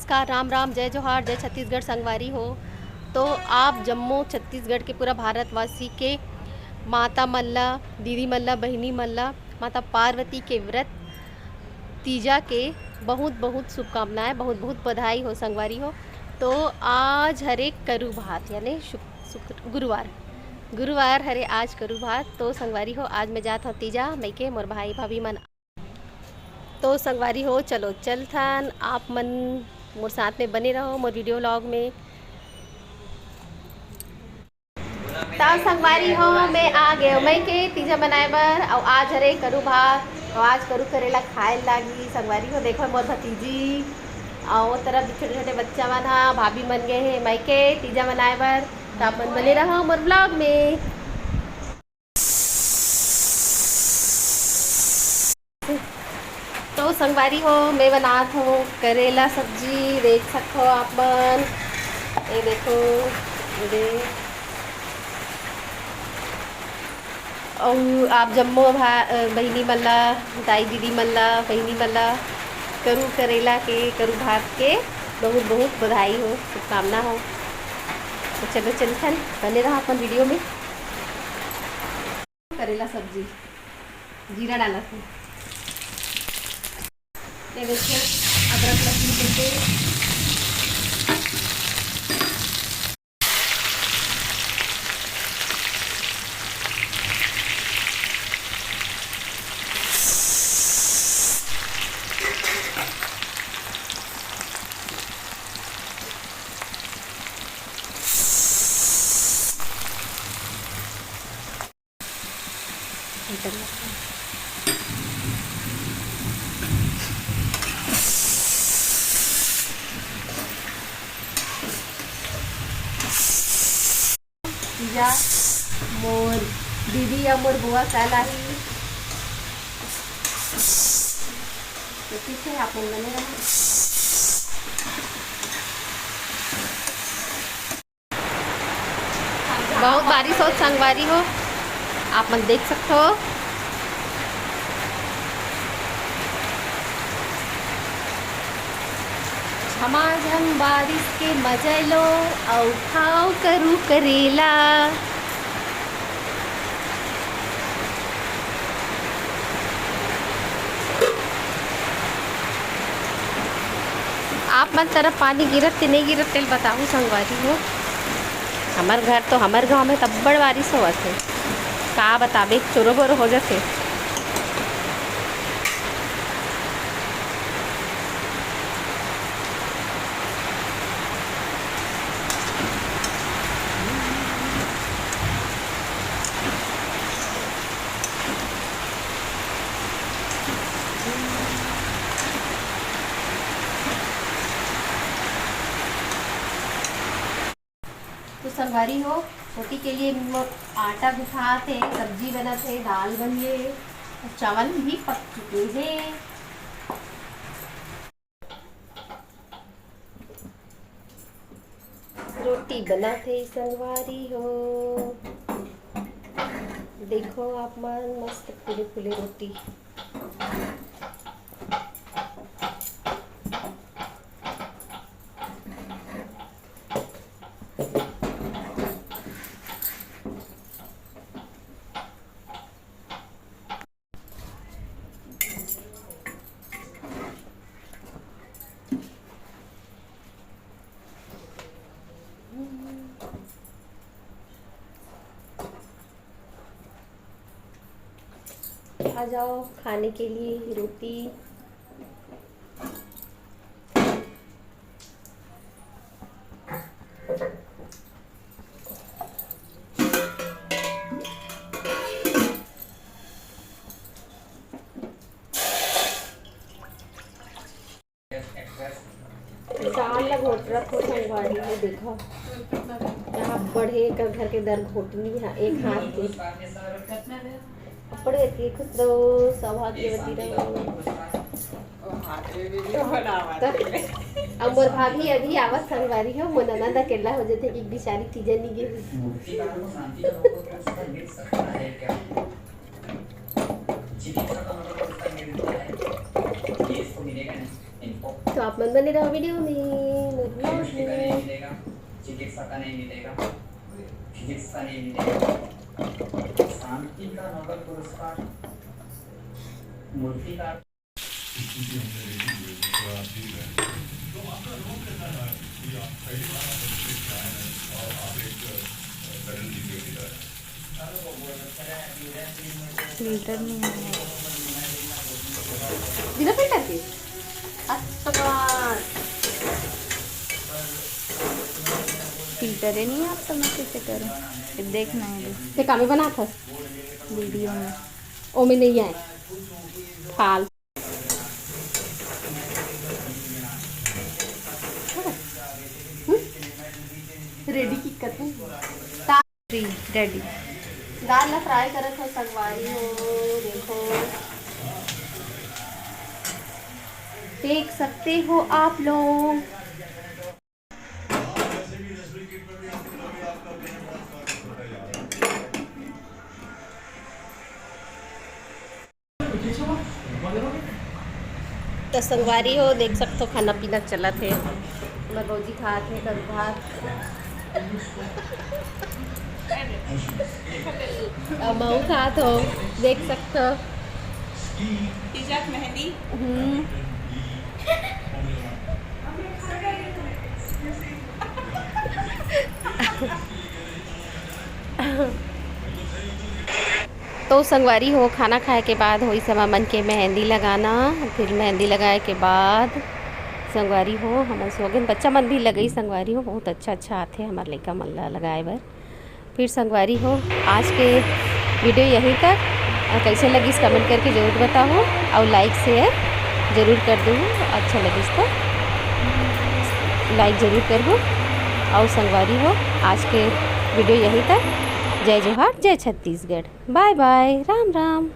नमस्कार, राम राम, जय जोहार, जय छत्तीसगढ़ संगवारी हो। तो आप जम्मू छत्तीसगढ़ के पूरा भारतवासी के माता मल्ला, दीदी मल्ला, बहिनी मल्ला, माता पार्वती के व्रत तीजा के बहुत बहुत शुभकामनाएं, बहुत बहुत बधाई हो संगवारी हो। तो आज हरे करू भात यानी शुक्र गुरुवार हरे आज करू भात। तो संगवारी हो आज मैं जात हूँ तीजा मई के मोर भाई भाभी मन। तो संगवारी हो चलो चल थन आप मन मोर साथ में बने रहो मोर वीडियो व्लॉग में। तब संगवारी हो मैं आ गए मई के तीजा बनाए बर और आज हरे करू भात और आज करू करेला खाए लागी। संगवारी हो देखो मोर भतीजी और वो तरफ छोटे छोटे बच्चा मन हा भाभी मन गए हैं मई के तीजा बनाए बर। तो आप मन बने रहो मोर ब्लॉग में। तो संगवारी हो मैं बनात हूँ करेला सब्जी, देख सकते हो आप मन। ये देखो ये और आप जम्मो बहिनी मल्ला, दाई दीदी मल्ला, बहिनी मल्ला करू करेला के करू भात के बहुत बहुत बधाई हो, शुभकामना हो। तो चलो चलथन बने रहा अपन वीडियो में। करेला सब्जी जीरा डाला था, ये देखो अदरक लहसुन के पेस्ट, या मोर दीदी या मोर बुआ काला ही तो पीछे आप बने रहो। बहुत बारिश हो संगवारी हो आप मन देख सकते हो। झमाझम बारिश के मजे लो और खाओ करू करेला। आप मन तरफ पानी गिरत ते नहीं गिरत तेल बताऊँ संगवारी हो। हमार घर तो हमार गांव में तब्बड़ बारिश होवत है, का बताबे चोरो बोरो हो जाते। तो संगवारी हो रोटी के लिए आटा गुथा थे, सब्जी बना थे, दाल बन गए, चावल भी पक चुके हैं। रोटी बना थे संगवारी हो, देखो आप मन मस्त फूले फूले रोटी। आ जाओ खाने के लिए रोटी। दाल लग घोट रखो संगवारी में देखो यहाँ बढ़े का घर के दर घोटनी है एक हाथ के पड़े थी खुद दो सौभाग्यवती रहो। अमर भाभी अभी आवत संगवारी हो मोर ननद अकेला हो जाते कि बिचारी तीजा नहीं गे। तो आप मन बने रहो वीडियो में। केमिस्ट्री का नहीं मिलेगा, चिकित्सा का नहीं मिलेगा, फिजिक्स का नहीं मिलेगा, शांति का नोबेल पुरस्कार, मूर्तिकार। फिल्टर नहीं है। बिना फिल्टर के फिल्टर ही नहीं है, आप तो मैं कैसे करूँ? फिर देखना है ते कामे बना था वीडियो में। ओ में नहीं है फाल रेडी की करते फ्री रेडी। दाल ला फ्राई करत हो संगवारी हो। देखो देख सकते हो आप लोग। तो संगवारी हो देख सकते हो खाना पीना चला थे। मैं रोजी खा थे कभी भात मऊ खा तो देख सकते हो। मेहंदी तो संगवारी हो खाना खाए के बाद हो समय मन के मेहंदी लगाना। फिर मेहंदी लगाए के बाद संगवारी हो हमारे सोगन बच्चा मन भी लगई। संगवारी हो बहुत अच्छा अच्छा आते हमारे लड़का मन ला लगाए बर। फिर संगवारी हो आज के वीडियो यहीं तक। और कैसे लगी कमेंट करके ज़रूर बताओ और लाइक शेयर ज़रूर कर दो। अच्छा लगी तो लाइक ज़रूर कर दो। और संगवारी हो आज के वीडियो यहीं तक। जय जोहार जय छत्तीसगढ़। Bye bye Ram Ram.